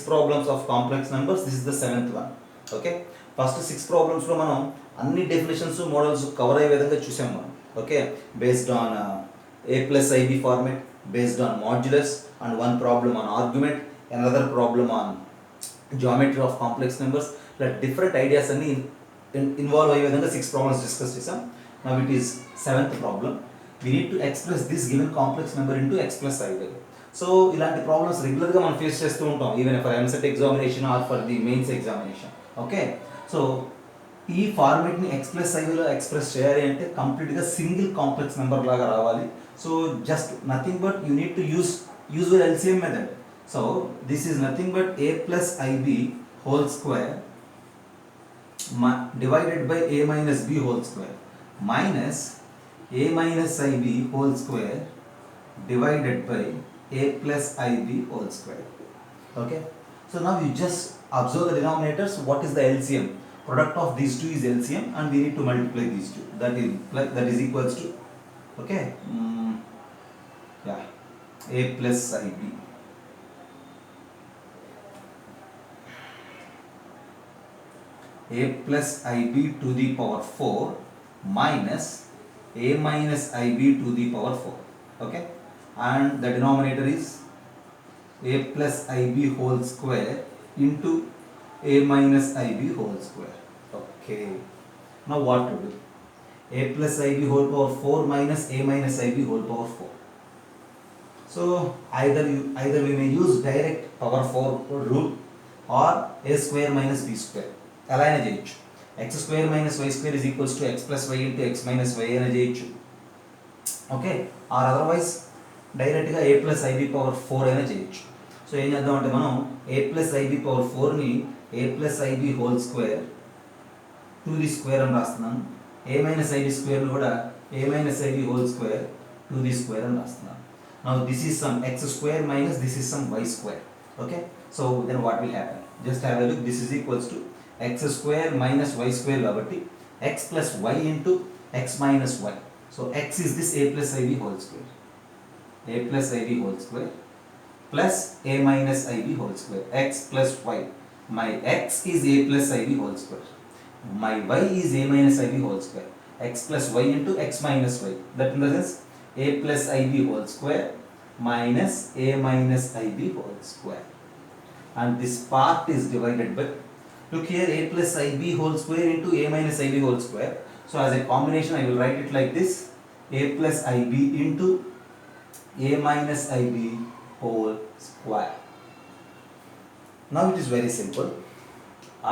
problems of complex numbers. This is the 7th one. Okay, first 6 problems లో మనం అన్ని definitions models cover అయ్యే విధంగా చూసాం మనం. Okay, based on a plus ib format, based on modulus, and one problem on argument, another problem on geometry of complex numbers. Like different ideas అన్ని involve అయ్యే విధంగా 6 ప్రాబ్లమ్స్ డిస్కస్ చేసాం. Now it is 7th problem. We need to express this given complex number into x plus iy. So ఇలాంటి problems రెగ్యులర్గా మనం face చేస్తూ ఉంటాం, even for EAMCET examination or for the mains examination. Okay, so ఈ ఫార్మేట్ని x plus ఐలో express చేయాలి అంటే కంప్లీట్గా సింగిల్ కాంప్లెక్స్ నెంబర్ లాగా రావాలి. So just nothing but you need to usual LCM method. So this is nothing but a plus i b whole square divided by a minus b whole square minus a minus ib whole square divided by a plus ib whole square. Okay, so now you just observe the denominators. What is the LCM? Product of these two is LCM, and we need to multiply these two. That is equals to, okay, a plus ib a plus ib to the power 4 minus a minus ib to the power 4. Okay, and the denominator is a plus ib whole square into a minus ib whole square. Okay, now what to do? A plus ib whole power 4 minus a minus ib whole power 4. So either we may use direct power 4 rule or a square minus b square. ఎలా అయినా చేయొచ్చు. X square minus y square is equals to x plus y into x minus y అయినా చేయొచ్చు. Okay, or otherwise డైరెక్ట్గా ఏ plus i b power 4 అయినా చేయొచ్చు. So ఏం చేద్దామంటే మనం ఏ ప్లస్ ఐబీ పవర్ 4ని a plus i b whole square to the square అని రాస్తున్నాను. ఏ మైనస్ ఐబీ స్క్వేర్ని కూడా a minus i b whole square to the square అని రాస్తున్నాను. Now this is some x square minus this is some y square. Okay, so then what will happen? Just have a look. This is equals to x square minus y square కాబట్టి x plus y into x minus y. So x is this a plus ib whole square, a plus ib whole square plus a minus ib whole square, x plus y. My x is a plus ib whole square, my y is a minus ib whole square, x plus y into x minus y. That in the sense a plus ib whole square minus a minus ib whole square, and this part is divided by, look here, a plus ib whole square into a minus ib whole square. So as a combination I will write it like this, a plus ib into a minus ib whole square. Now it is very simple.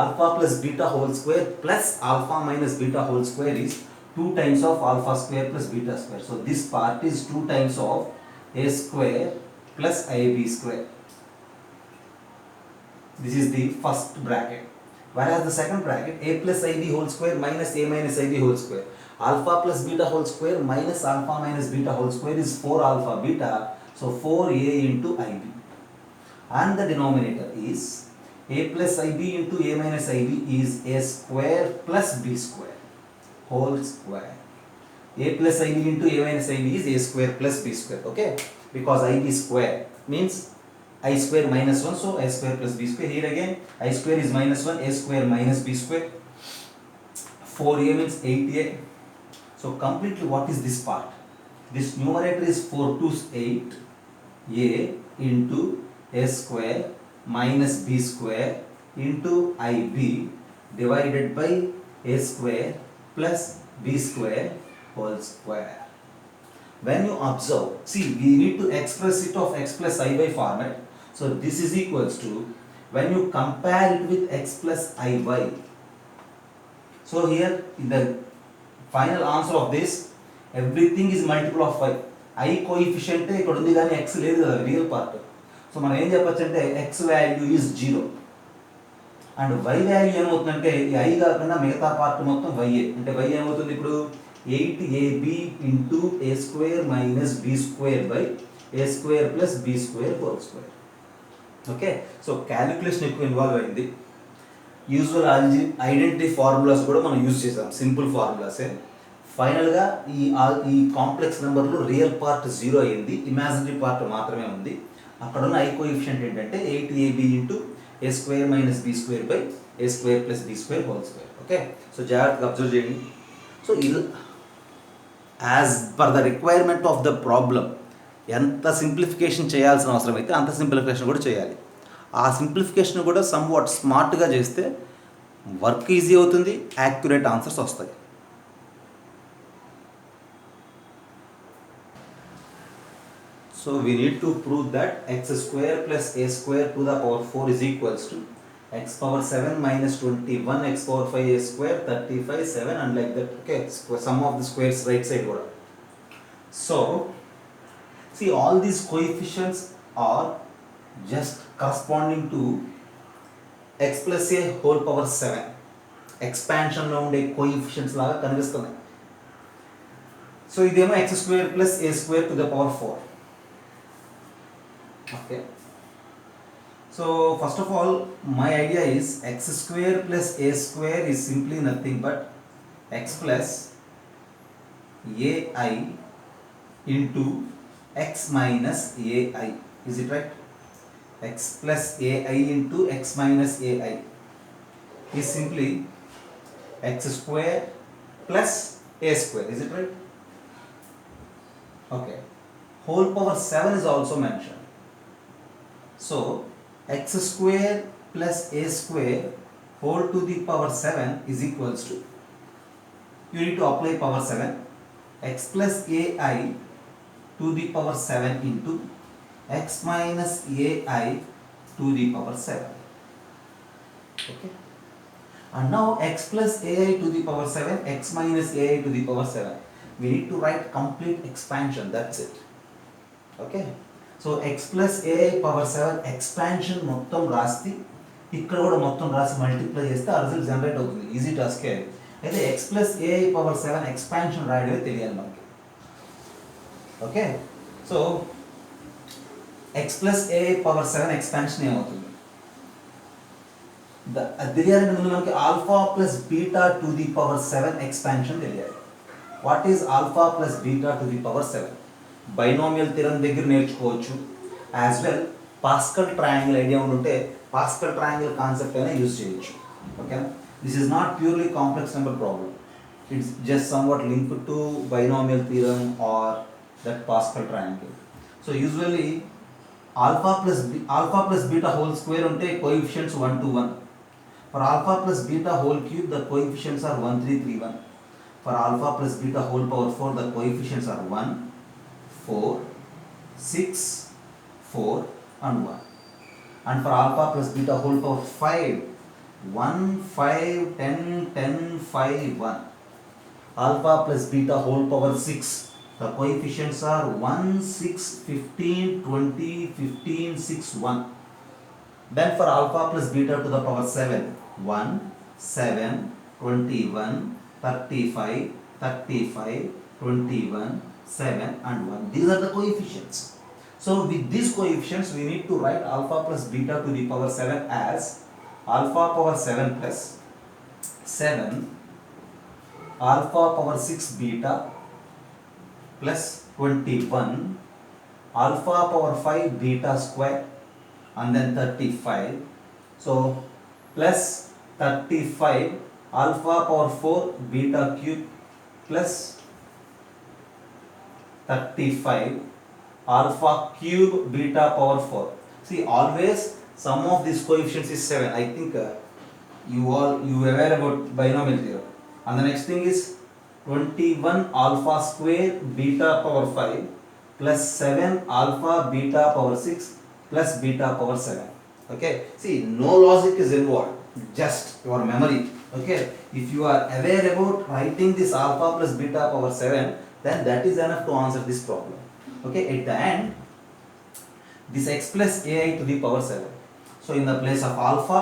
Alpha plus beta whole square plus alpha minus beta whole square is 2 times of alpha square plus beta square. So this part is 2 times of a square plus ab square. This is the first bracket. Whereas the second bracket, a plus ib whole square minus a minus ib whole square. Alpha plus beta whole square minus alpha minus beta whole square is 4 alpha beta. So 4a into ib. And the denominator is a plus ib into a minus ib is a square plus b square whole square. A plus ib into a minus ib is a square plus b square. Okay, because ib square means I square minus 1, so a square plus b square. Here again I square is minus 1, a square minus b square. 4a means 8a. So completely what is this part? This numerator is 4 to 8 a into a square minus b square into ib divided by a square plus b square whole square. When you observe, see, we need to express it of x plus iy format. So this is equals to, when you compare it with x plus iy. So here in the final answer of this, everything is multiple of y. I coefficient ఇక్కడ ఉంది కానీ x లేదు కదా, real part. So మనం ఏం చెప్పొచ్చు అంటే x value is 0 and y value ఏమవుతుందంటే ఈ i కాకుండా మిగతా పార్ట్ మొత్తం y. అంటే y ఏమవుతుంది ఇప్పుడు 8ab into a square minus b square by a square plus b square whole square. Okay, so calculation ఎక్కువ ఇన్వాల్వ్ అయింది. యూజువల్ ఐడెంటిటీ ఫార్ములాస్ కూడా మనం యూజ్ చేసాం, సింపుల్ ఫార్ములాసే. ఫైనల్గా ఈ కాంప్లెక్స్ నెంబర్లో రియల్ పార్ట్ 0 అయింది, ఇమాజినరీ పార్ట్ మాత్రమే ఉంది. అక్కడ ఉన్న ఐ కోఎఫిషియంట్ ఏంటంటే 8ab into a square minus b square by a square plus b square whole square. Okay, so జాగ్రత్తగా అబ్జర్వ్ చేయండి. సో ఇది as per the requirement of the problem ఎంత సింప్లిఫికేషన్ చేయాల్సిన అవసరం అయితే అంత సింప్లిఫికేషన్ కూడా చేయాలి. ఆ సింప్లిఫికేషన్ కూడా సమ్ వాట్ స్మార్ట్గా చేస్తే వర్క్ ఈజీ అవుతుంది, యాక్యురేట్ ఆన్సర్స్ వస్తాయి. So we need to prove that x square plus a square to the power 4 is equals to x power 7 minus 21, x power 5 a square, 35, 7 and like that. Okay, sum of the squares right side order. So see, all these coefficients are just corresponding to x plus a whole power 7. Expansion లో ఉండే coefficients లాగా కనిపిస్తున్నాయి. So ఇదేమో x square plus a square to the power 4. Okay, so first of all my idea is x square plus a square is simply nothing but x plus ai into x minus ai. Is it right? X plus ai into x minus ai is simply x square plus a square. Is it right? Okay, whole power 7 is also mentioned. So x square plus a square whole to the power 7 is equals to, you need to apply power 7, x plus ai to the power 7 into x minus ai to the power 7. Okay, and now x plus ai to the power 7, x minus ai to the power 7, we need to write complete expansion, that's it. Okay, so x plus a i power 7 expansion మొత్తం రాసి ఇక్కడ కూడా మొత్తం రాసి multiply చేస్తే ఆ result generate అవుతుంది. Easy టాస్కే అది. అయితే x plus a i power 7 expansion రాయడమే తెలియాలి మనకి. Okay, so x plus a i power 7 expansion ఏమవుతుంది తెలియాలంటే ముందు మనకి alpha plus beta to the power 7 expansion తెలియాలి. What is alpha plus beta to the power 7? Binomial theorem దగ్గర నేర్చుకోవచ్చు, as well Pascal triangle idea ఉంటే పాస్కల్ ట్రయాంగిల్ కాన్సెప్ట్ అయినా use చేయొచ్చు. ఓకేనా, this is not purely complex number problem, it's just somewhat linked to binomial theorem or that Pascal triangle. So usually alpha plus beta whole square ఉంటే coefficients 1 to 1. For alpha plus beta whole cube the coefficients are 1 3 3 1. For alpha plus beta whole power 4 the coefficients are 1 4 6 4 and 1. And for alpha plus beta whole power 5 1 5 10 10 5 1. Alpha plus beta whole power 6, the coefficients are 1 6 15 20 15 6 1. Then for alpha plus beta to the power 7 1 7 21 35 35 21 7 and 1. These are the coefficients. So with these coefficients we need to write alpha plus beta to the power 7 as alpha power 7 plus 7 alpha power 6 beta plus 21 alpha power 5 beta square and then 35. So plus 35 alpha power 4 beta cube plus 35 alpha cube beta power 4. See, always sum of these coefficients is 7. I think you aware about binomial theorem. And the next thing is 21 alpha square beta power 5 plus 7 alpha beta power 6 plus beta power 7. Okay, see, no logic is involved, just your memory. Okay, if you are aware about writing this alpha plus beta power 7, then that is enough to answer this problem. Okay, at the end this x plus ai to the power 7. So in the place of alpha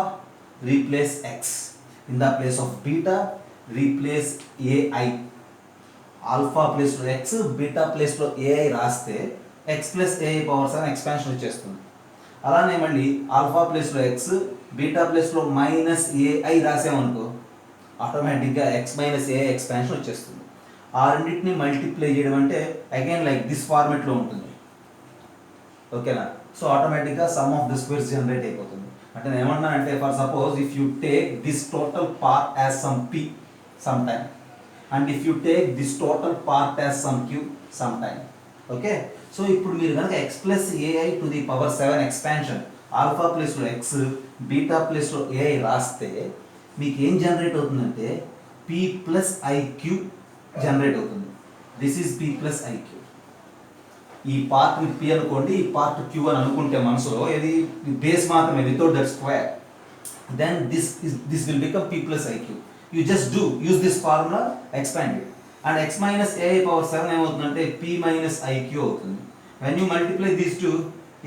replace x, in the place of beta replace ai. Alpha place లో x, beta place లో ai రాస్తే x plus ai power 7 expansion వచ్చేస్తుంది. అలానే మళ్ళీ alpha place లో x, beta place లో minus ai రాసామనుకో ఆటోమేటిక్గా x minus ai expansion వచ్చేస్తుంది. ఆ రెండింటిని మల్టిప్లై చేయడం అంటే అగైన్ లైక్ దిస్ ఫార్మెట్లో ఉంటుంది. ఓకేనా, సో ఆటోమేటిక్గా sum of the squares generate అయిపోతుంది. అంటే నేను ఏమన్నానంటే for suppose if you take this total part as some p some time and if you take this total part as some q some time. Okay, so ఇప్పుడు మీరు కనుక x plus a i to the power 7 expansion alpha ప్లేస్లో x beta ప్లేస్లో a i రాస్తే మీకు ఏం generate అవుతుందంటే p plus i q generate అవుతుంది. This is p plus i q. ఈ పార్ట్ p అనుకోండి, ఈ పార్ట్ q అని అనుకుంటే మనసులో ఇది బేస్ మాత్రమే without that square, then this will become p plus i q. You just use this formula, expand it, and x minus a i power 7 ఏమవుతుందంటే p minus i q అవుతుంది. When you multiply these two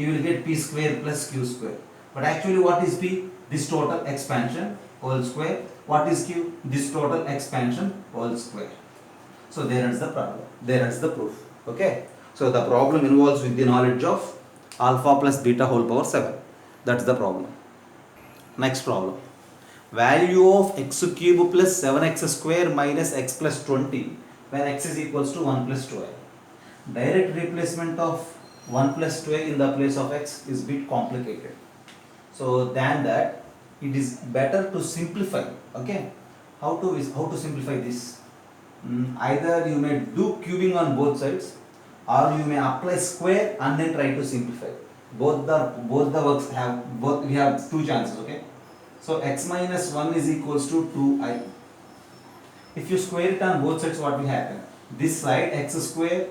you will get p square plus q square. But actually what is p? This total expansion whole square. What is q? This total expansion whole square. So there is the problem. There is the proof. Okay. So the problem involves with the knowledge of alpha plus beta whole power 7. That's the problem. Next problem. Value of x cube plus 7x square minus x plus 20 when x is equals to 1 plus 2i. Direct replacement of 1 plus 2 in the place of x is bit complicated. So than that, it is better to simplify. Okay, how to simplify this? Either you may do cubing on both sides, or you may apply square and then try to simplify. Both the works have we have two chances. Okay, so x minus 1 is equals to 2i. If you square it on both sides, what will happen? This side x square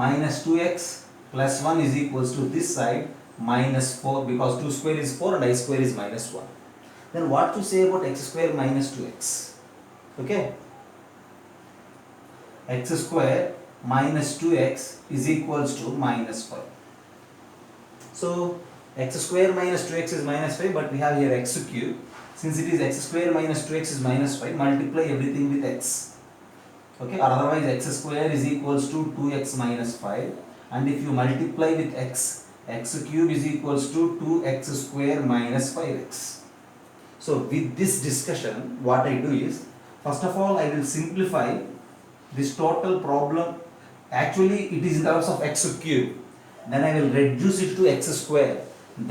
minus 2x plus 1 is equals to this side minus 4, because 2 square is 4 and I square is minus 1. Then what to say about x square minus 2x? Okay, x square minus 2x is equals to minus 5. So x square minus 2x is minus 5, but we have here x cube. Since it is x square minus 2x is minus 5, multiply everything with x. Okay, or otherwise x square is equals to 2x minus 5. And if you multiply with x, x cube is equals to 2x square minus 5x. So with this discussion, what I do is, first of all I will simplify this total problem. Actually it is in terms of x cube, then I will reduce it to x square,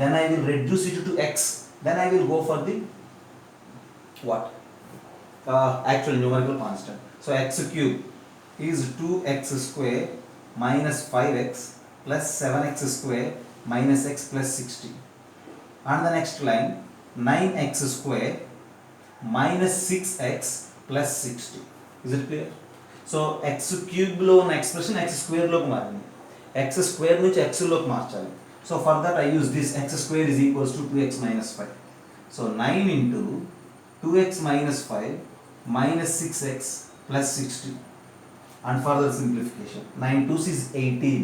then I will reduce it to x, then I will go for the what? Actual numerical constant. So x cube is 2x square minus 5x plus 7x square minus x plus 60. And the next line, 9x square minus 6x plus 60. Is it clear? So x cube లో ఉన్న expression x square లోకి మారింది, x square నుంచి x లోకి మార్చాలి. So for that I use this x square is equals to 2x minus 5. So 9 into 2x minus 5 minus 6x plus 60. And further simplification, 9 2s is 18.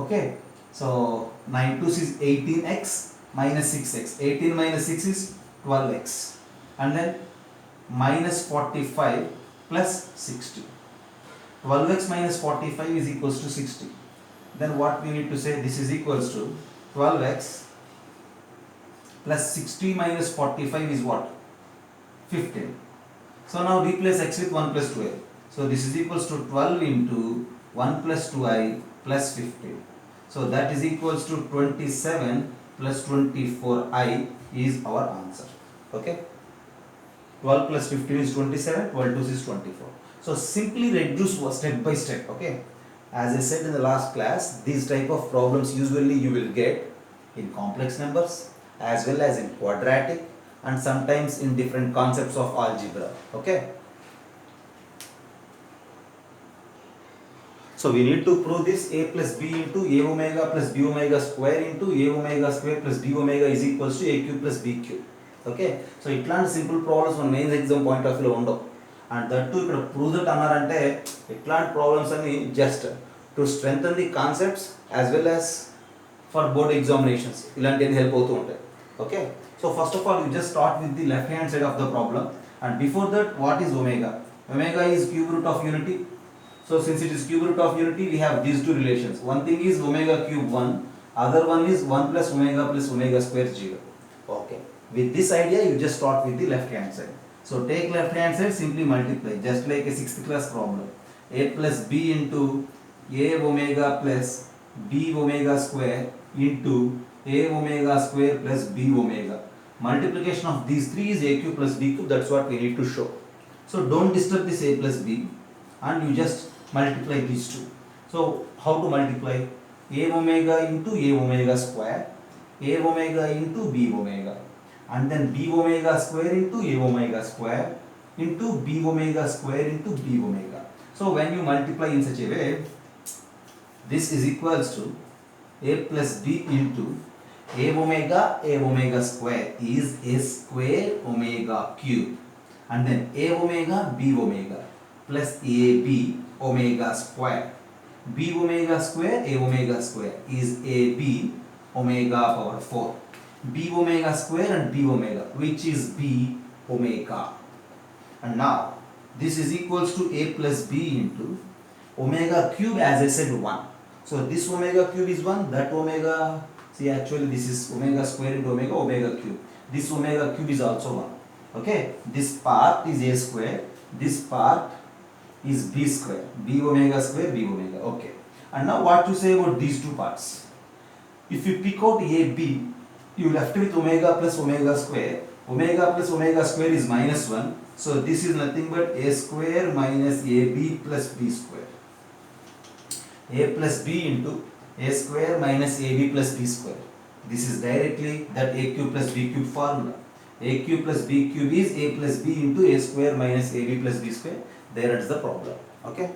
Okay, so 9 2s is 18x minus 6x. 18 minus 6 is 12x, and then minus 45 plus 60. 12x minus 45 is equals to 60. Then what we need to say? This is equals to 12x plus 60 minus 45 is what? 15. So now replace x with 1 plus 2i. So this is equals to 12 into 1 plus 2i plus 15. So that is equals to 27 plus 24i is our answer. Okay, 12 plus 15 is 27, 12 2 is 24. So simply reduce step by step. Okay, as I said in the last class, these type of problems usually you will get in complex numbers as well as in quadratic, and sometimes in different concepts of algebra. Okay, so we need to prove this a plus b into a omega plus b omega square into a omega square plus b omega is equals to a cube plus b cube. Okay, so ఇట్లాంటి simple problems మన mains exam point of వ్యూలో ఉండవు. And that to ఇక్కడ prove that అన్నారంటే ఇట్లాంటి problems అన్ని just to strengthen the concepts as well as for board examinations ఇలాంటివన్నీ help అవుతూ ఉంటాయి. Okay, so first of all you just start with the left hand side of the problem, and before that what is omega? Omega is cube root of unity. So since it is cube root of unity, we have these two relations. One thing is omega cube 1, other one is 1 plus omega square 0. Okay, with this idea you just start with the left hand side. So take left hand side, simply multiply just like a 6th class problem. A plus b into a omega plus b omega square into a omega square plus b omega. Multiplication of these three is a cube plus b cube. That's what we need to show. So don't disturb this a plus b and you just multiply these two. So how to multiply? A omega into a omega square, a omega into b omega, and then b omega square into a omega square into b omega square into b omega. So when you multiply in such a way, this is equals to a plus b into a omega square is a square omega cube, and then a omega b omega plus ab omega square. B omega square is ab omega power 4. B omega square and b omega, which is b omega. And now this is equals to a plus b into omega cube, as I said, 1. So this omega cube is 1, that omega, see actually this is omega square into omega cube. This omega cube is also 1. Okay, this part is a square, this part is b square, b omega square, b omega. Okay, and now what to say about these two parts? If you pick out a b, you left with omega plus omega square. Omega plus omega square is minus 1. So this is nothing but a square minus ab plus b square. A plus b into a square minus ab plus b square. This is directly that a cube plus b cube formula. A cube plus b cube is a plus b into a square minus ab plus b square. There is the problem. Okay.